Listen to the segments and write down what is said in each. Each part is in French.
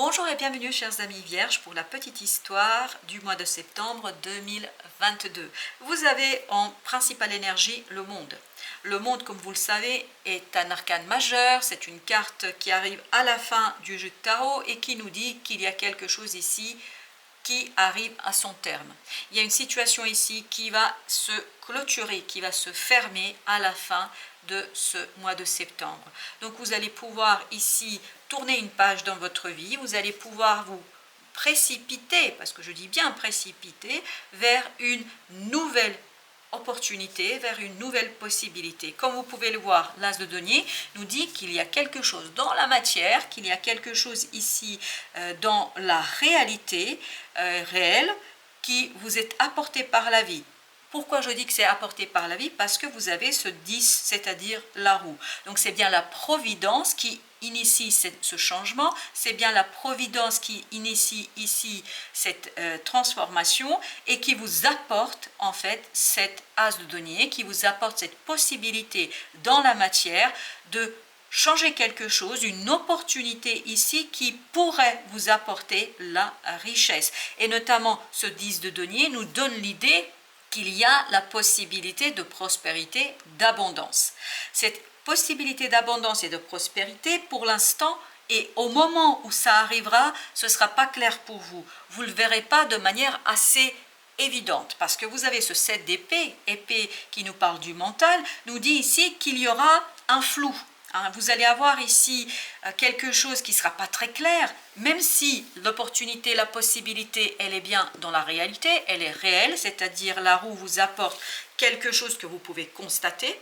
Bonjour et bienvenue chers amis vierges pour la petite histoire du mois de septembre 2022. Vous avez en principale énergie le monde. Le monde, comme vous le savez, est un arcane majeur, c'est une carte qui arrive à la fin du jeu de tarot et qui nous dit qu'il y a quelque chose ici qui arrive à son terme. Il y a une situation ici qui va se clôturer, qui va se fermer à la fin de ce mois de septembre. Donc vous allez pouvoir ici tourner une page dans votre vie, vous allez pouvoir vous précipiter, parce que je dis bien précipiter, vers une nouvelle opportunité, vers une nouvelle possibilité. Comme vous pouvez le voir, l'As de denier nous dit qu'il y a quelque chose dans la matière, qu'il y a quelque chose ici dans la réalité réelle qui vous est apporté par la vie. Pourquoi je dis que c'est apporté par la vie? Parce que vous avez ce 10, c'est-à-dire la roue. Donc c'est bien la providence qui initie ce changement, c'est bien la providence qui initie ici cette transformation et qui vous apporte en fait cet as de denier, qui vous apporte cette possibilité dans la matière de changer quelque chose, une opportunité ici qui pourrait vous apporter la richesse. Et notamment ce 10 de denier nous donne l'idée qu'il y a la possibilité de prospérité, d'abondance. Cette possibilité d'abondance et de prospérité, pour l'instant, et au moment où ça arrivera, ce ne sera pas clair pour vous. Vous ne le verrez pas de manière assez évidente, parce que vous avez ce 7 d'épée, épée qui nous parle du mental, nous dit ici qu'il y aura un flou. Vous allez avoir ici quelque chose qui ne sera pas très clair, même si l'opportunité, la possibilité, elle est bien dans la réalité, elle est réelle, c'est-à-dire la roue vous apporte quelque chose que vous pouvez constater,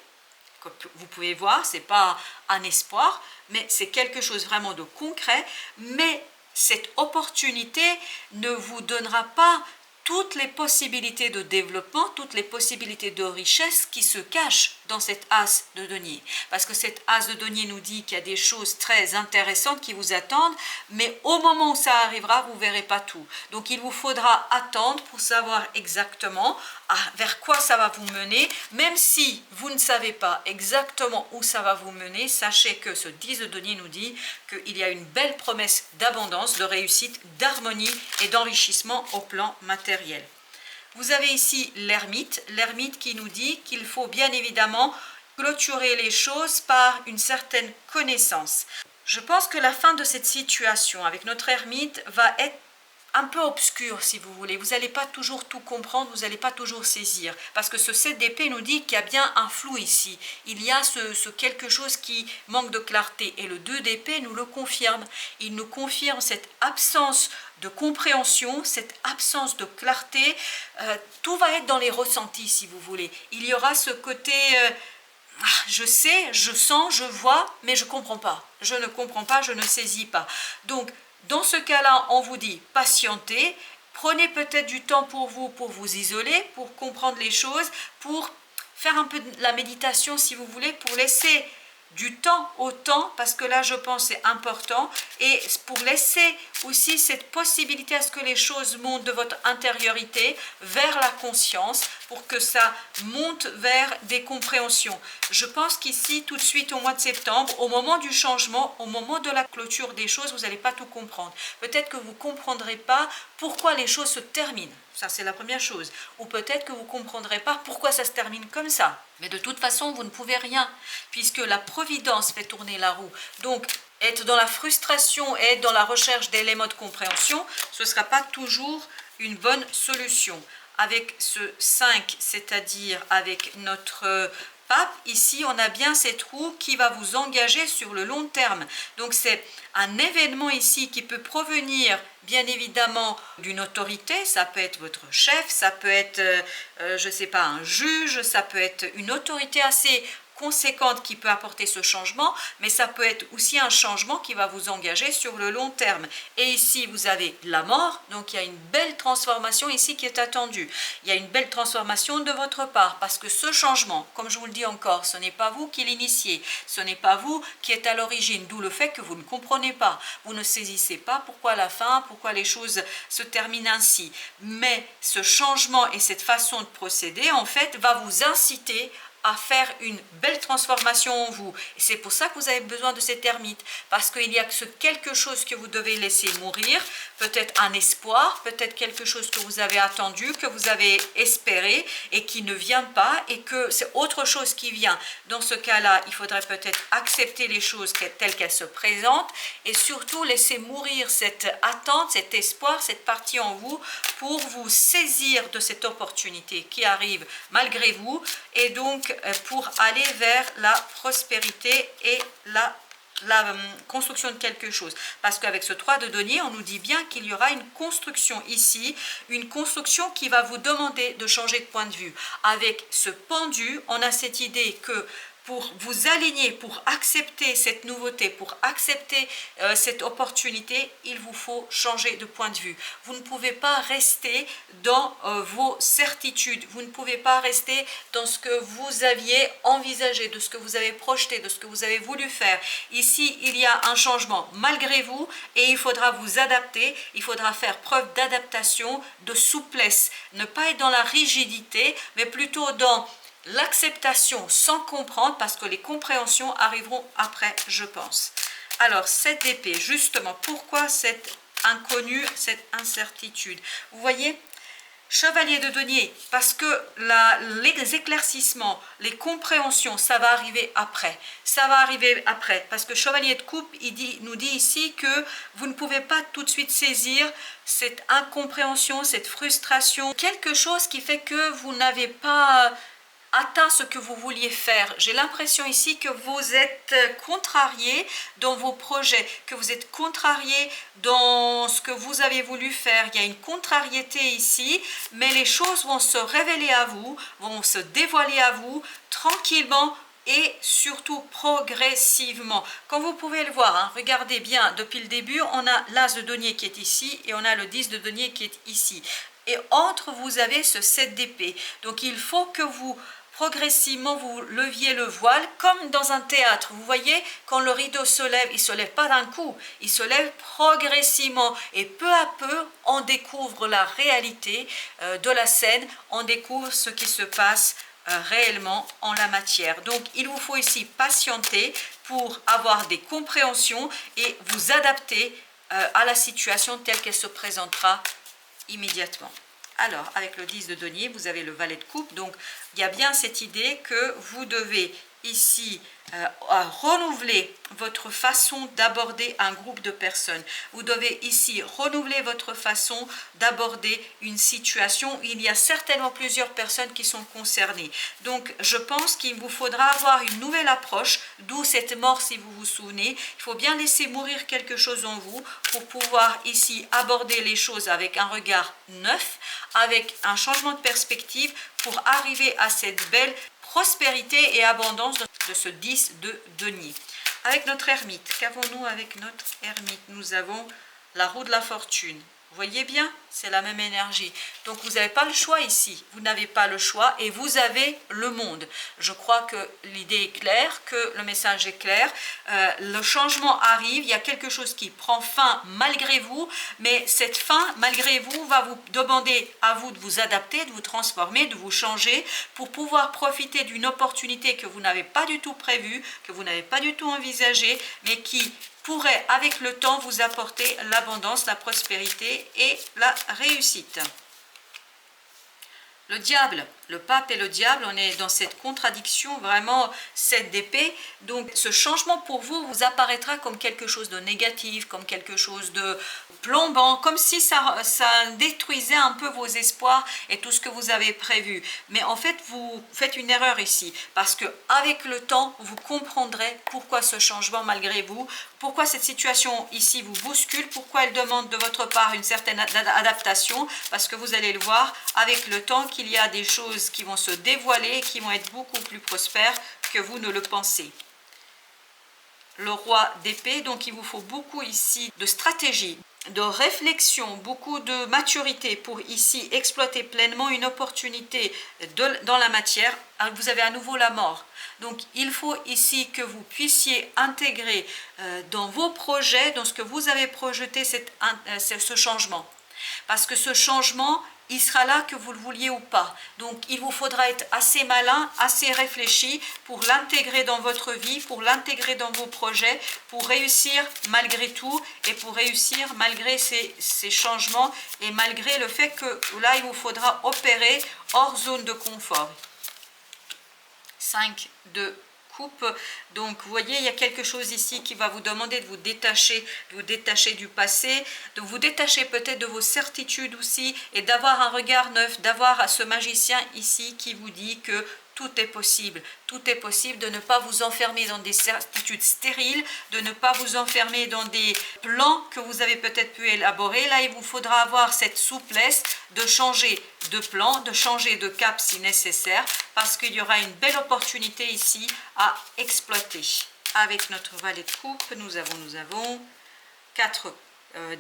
que vous pouvez voir, ce n'est pas un espoir, mais c'est quelque chose vraiment de concret, mais cette opportunité ne vous donnera pas toutes les possibilités de développement, toutes les possibilités de richesse qui se cachent dans cet as de denier. Parce que cet as de denier nous dit qu'il y a des choses très intéressantes qui vous attendent, mais au moment où ça arrivera, vous ne verrez pas tout. Donc il vous faudra attendre pour savoir exactement vers quoi ça va vous mener. Même si vous ne savez pas exactement où ça va vous mener, sachez que ce 10 de denier nous dit qu'il y a une belle promesse d'abondance, de réussite, d'harmonie et d'enrichissement au plan matériel. Vous avez ici l'ermite qui nous dit qu'il faut bien évidemment clôturer les choses par une certaine connaissance. Je pense que la fin de cette situation avec notre ermite va être un peu obscur si vous voulez, vous n'allez pas toujours tout comprendre, vous n'allez pas toujours saisir, parce que ce 7 d'épée nous dit qu'il y a bien un flou ici, il y a ce quelque chose qui manque de clarté, et le 2 d'épée nous le confirme, il nous confirme cette absence de compréhension, cette absence de clarté, tout va être dans les ressentis si vous voulez, il y aura ce côté... je sais, je sens, je vois, mais je ne comprends pas, je ne comprends pas, je ne saisis pas, donc dans ce cas-là, on vous dit patientez, prenez peut-être du temps pour vous isoler, pour comprendre les choses, pour faire un peu de la méditation si vous voulez, pour laisser du temps au temps, parce que là je pense c'est important, et pour laisser aussi cette possibilité à ce que les choses montent de votre intériorité vers la conscience, pour que ça monte vers des compréhensions. Je pense qu'ici, tout de suite au mois de septembre, au moment du changement, au moment de la clôture des choses, vous n'allez pas tout comprendre. Peut-être que vous ne comprendrez pas pourquoi les choses se terminent. Ça, c'est la première chose. Ou peut-être que vous ne comprendrez pas pourquoi ça se termine comme ça. Mais de toute façon, vous ne pouvez rien, puisque la providence fait tourner la roue. Donc, être dans la frustration et être dans la recherche d'éléments de compréhension, ce ne sera pas toujours une bonne solution. Avec ce 5, c'est-à-dire avec notre pape, ici on a bien cette roue qui va vous engager sur le long terme. Donc c'est un événement ici qui peut provenir bien évidemment d'une autorité, ça peut être votre chef, ça peut être, je ne sais pas, un juge, ça peut être une autorité assez conséquente qui peut apporter ce changement, mais ça peut être aussi un changement qui va vous engager sur le long terme. Et ici, vous avez la mort, donc il y a une belle transformation ici qui est attendue. Il y a une belle transformation de votre part, parce que ce changement, comme je vous le dis encore, ce n'est pas vous qui l'initiez, ce n'est pas vous qui êtes à l'origine, d'où le fait que vous ne comprenez pas, vous ne saisissez pas pourquoi la fin, pourquoi les choses se terminent ainsi. Mais ce changement et cette façon de procéder, en fait, va vous inciter à faire une belle transformation en vous. Et c'est pour ça que vous avez besoin de cette ermite, parce qu'il y a ce quelque chose que vous devez laisser mourir, peut-être un espoir, peut-être quelque chose que vous avez attendu, que vous avez espéré et qui ne vient pas, et que c'est autre chose qui vient. Dans ce cas-là, il faudrait peut-être accepter les choses telles qu'elles se présentent et surtout laisser mourir cette attente, cet espoir, cette partie en vous pour vous saisir de cette opportunité qui arrive malgré vous, et donc pour aller vers la prospérité et la construction de quelque chose. Parce qu'avec ce 3 de denier, on nous dit bien qu'il y aura une construction ici, une construction qui va vous demander de changer de point de vue. Avec ce pendu, on a cette idée que pour vous aligner, pour accepter cette nouveauté, pour accepter cette opportunité, il vous faut changer de point de vue. Vous ne pouvez pas rester dans vos certitudes, vous ne pouvez pas rester dans ce que vous aviez envisagé, de ce que vous avez projeté, de ce que vous avez voulu faire. Ici, il y a un changement malgré vous et il faudra vous adapter, il faudra faire preuve d'adaptation, de souplesse, ne pas être dans la rigidité, mais plutôt dans l'acceptation sans comprendre, parce que les compréhensions arriveront après, je pense. Alors, cette épée, justement, pourquoi cette inconnue, cette incertitude? Vous voyez, chevalier de denier, parce que les éclaircissements, les compréhensions, ça va arriver après. Ça va arriver après, parce que chevalier de coupe, nous dit ici que vous ne pouvez pas tout de suite saisir cette incompréhension, cette frustration, quelque chose qui fait que vous n'avez pas atteint ce que vous vouliez faire. J'ai l'impression ici que vous êtes contrarié dans vos projets, que vous êtes contrarié dans ce que vous avez voulu faire. Il y a une contrariété ici, mais les choses vont se révéler à vous, vont se dévoiler à vous tranquillement et surtout progressivement. Comme vous pouvez le voir, hein, regardez bien, depuis le début, on a l'as de denier qui est ici et on a le 10 de denier qui est ici. Et entre, vous avez ce 7 d'épée. Donc il faut que vous progressivement vous leviez le voile comme dans un théâtre. Vous voyez, quand le rideau se lève, il ne se lève pas d'un coup, il se lève progressivement et peu à peu on découvre la réalité de la scène, on découvre ce qui se passe réellement en la matière. Donc il vous faut ici patienter pour avoir des compréhensions et vous adapter à la situation telle qu'elle se présentera immédiatement. Alors, avec le 10 de denier, vous avez le valet de coupe. Donc, il y a bien cette idée que vous devez ici renouveler votre façon d'aborder un groupe de personnes. Vous devez ici renouveler votre façon d'aborder une situation. Il y a certainement plusieurs personnes qui sont concernées. Donc, je pense qu'il vous faudra avoir une nouvelle approche, d'où cette mort, si vous vous souvenez. Il faut bien laisser mourir quelque chose en vous pour pouvoir ici aborder les choses avec un regard neuf, avec un changement de perspective pour arriver à cette belle prospérité et abondance de ce 10 de denier. Avec notre ermite, qu'avons-nous avec notre ermite? Nous avons la roue de la fortune. Vous voyez bien, c'est la même énergie. Donc vous n'avez pas le choix ici. Vous n'avez pas le choix et vous avez le monde. Je crois que l'idée est claire, que le message est clair. Le changement arrive, il y a quelque chose qui prend fin malgré vous, mais cette fin, malgré vous, va vous demander à vous de vous adapter, de vous transformer, de vous changer pour pouvoir profiter d'une opportunité que vous n'avez pas du tout prévue, que vous n'avez pas du tout envisagée, mais qui pourrait avec le temps vous apporter l'abondance, la prospérité et la réussite. Le diable, le pape et le diable, on est dans cette contradiction, vraiment 7 d'épée. Donc ce changement pour vous vous apparaîtra comme quelque chose de négatif, comme quelque chose de plombant, comme si ça détruisait un peu vos espoirs et tout ce que vous avez prévu. Mais en fait, vous faites une erreur ici, parce que avec le temps, vous comprendrez pourquoi ce changement malgré vous, pourquoi cette situation ici vous bouscule, pourquoi elle demande de votre part une certaine adaptation, parce que vous allez le voir avec le temps qu'il y a des choses qui vont se dévoiler et qui vont être beaucoup plus prospères que vous ne le pensez. Le roi d'épée, donc il vous faut beaucoup ici de stratégie, de réflexion, beaucoup de maturité pour ici exploiter pleinement une opportunité dans la matière. Vous avez à nouveau la mort. Donc il faut ici que vous puissiez intégrer dans vos projets, dans ce que vous avez projeté, ce changement. Parce que ce changement, il sera là que vous le vouliez ou pas. Donc il vous faudra être assez malin, assez réfléchi pour l'intégrer dans votre vie, pour l'intégrer dans vos projets, pour réussir malgré tout et pour réussir malgré ces changements et malgré le fait que là il vous faudra opérer hors zone de confort. 5 de coupe. Donc vous voyez, il y a quelque chose ici qui va vous demander de vous détacher du passé, de vous détacher peut-être de vos certitudes aussi et d'avoir un regard neuf, d'avoir ce magicien ici qui vous dit que tout est possible. Tout est possible, de ne pas vous enfermer dans des certitudes stériles, de ne pas vous enfermer dans des plans que vous avez peut-être pu élaborer. Là, il vous faudra avoir cette souplesse de changer de plan, de changer de cap si nécessaire, parce qu'il y aura une belle opportunité ici à exploiter. Avec notre valet de coupe, nous avons 4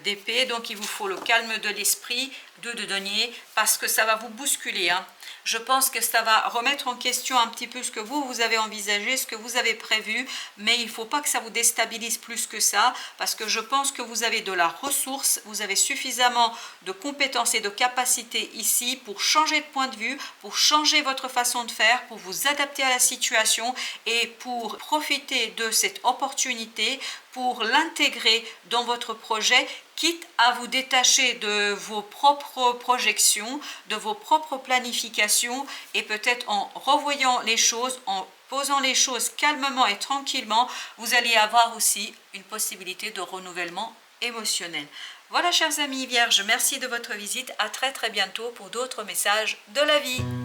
d'épée, donc il vous faut le calme de l'esprit, 2 de denier, parce que ça va vous bousculer, hein. Je pense que ça va remettre en question un petit peu ce que vous avez envisagé, ce que vous avez prévu, mais il ne faut pas que ça vous déstabilise plus que ça, parce que je pense que vous avez de la ressource, vous avez suffisamment de compétences et de capacités ici pour changer de point de vue, pour changer votre façon de faire, pour vous adapter à la situation et pour profiter de cette opportunité, pour l'intégrer dans votre projet, quitte à vous détacher de vos propres projections, de vos propres planifications et peut-être en revoyant les choses, en posant les choses calmement et tranquillement, vous allez avoir aussi une possibilité de renouvellement émotionnel. Voilà chers amis vierges, merci de votre visite, à très bientôt pour d'autres messages de la vie.